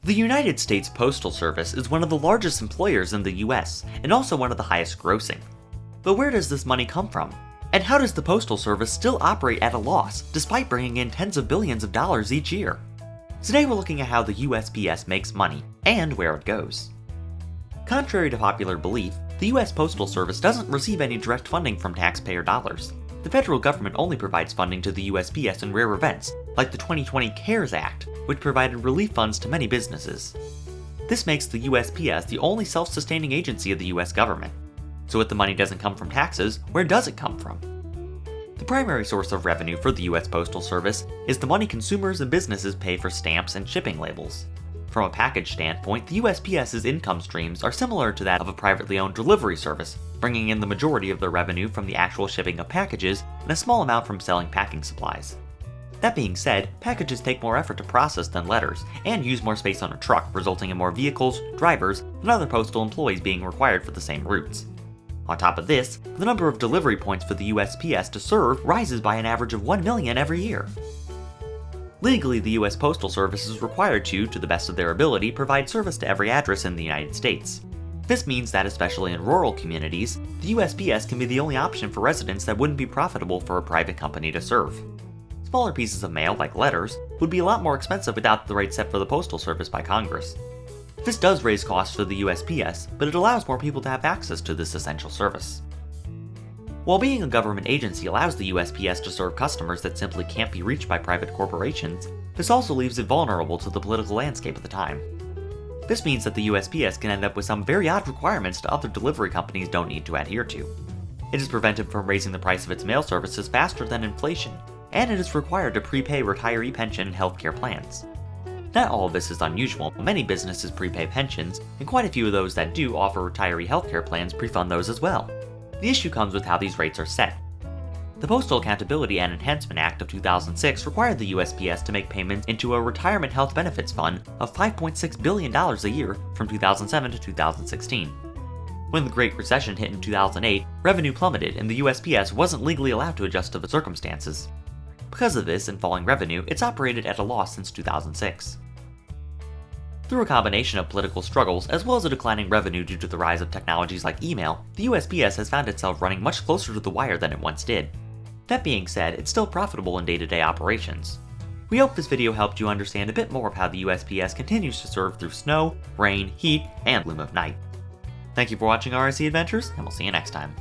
The United States Postal Service is one of the largest employers in the US, and also one of the highest grossing. But where does this money come from? And how does the Postal Service still operate at a loss, despite bringing in tens of billions of dollars each year? Today we're looking at how the USPS makes money, and where it goes. Contrary to popular belief, the US Postal Service doesn't receive any direct funding from taxpayer dollars. The federal government only provides funding to the USPS in rare events, like the 2020 CARES Act, which provided relief funds to many businesses. This makes the USPS the only self-sustaining agency of the US government. So if the money doesn't come from taxes, where does it come from? The primary source of revenue for the US Postal Service is the money consumers and businesses pay for stamps and shipping labels. From a package standpoint, the USPS's income streams are similar to that of a privately owned delivery service, bringing in the majority of their revenue from the actual shipping of packages and a small amount from selling packing supplies. That being said, packages take more effort to process than letters, and use more space on a truck, resulting in more vehicles, drivers, and other postal employees being required for the same routes. On top of this, the number of delivery points for the USPS to serve rises by an average of 1 million every year. Legally, the US Postal Service is required to the best of their ability, provide service to every address in the United States. This means that, especially in rural communities, the USPS can be the only option for residents that wouldn't be profitable for a private company to serve. Smaller pieces of mail, like letters, would be a lot more expensive without the rates set for the Postal Service by Congress. This does raise costs for the USPS, but it allows more people to have access to this essential service. While being a government agency allows the USPS to serve customers that simply can't be reached by private corporations, this also leaves it vulnerable to the political landscape at the time. This means that the USPS can end up with some very odd requirements that other delivery companies don't need to adhere to. It is prevented from raising the price of its mail services faster than inflation, and it is required to prepay retiree pension and healthcare plans. Not all of this is unusual. Many businesses prepay pensions, and quite a few of those that do offer retiree healthcare plans pre-fund those as well. The issue comes with how these rates are set. The Postal Accountability and Enhancement Act of 2006 required the USPS to make payments into a retirement health benefits fund of $5.6 billion a year from 2007 to 2016. When the Great Recession hit in 2008, revenue plummeted and the USPS wasn't legally allowed to adjust to the circumstances. Because of this and falling revenue, it's operated at a loss since 2006. Through a combination of political struggles, as well as a declining revenue due to the rise of technologies like email, the USPS has found itself running much closer to the wire than it once did. That being said, it's still profitable in day-to-day operations. We hope this video helped you understand a bit more of how the USPS continues to serve through snow, rain, heat, and gloom of night. Thank you for watching RAC Adventures, and we'll see you next time.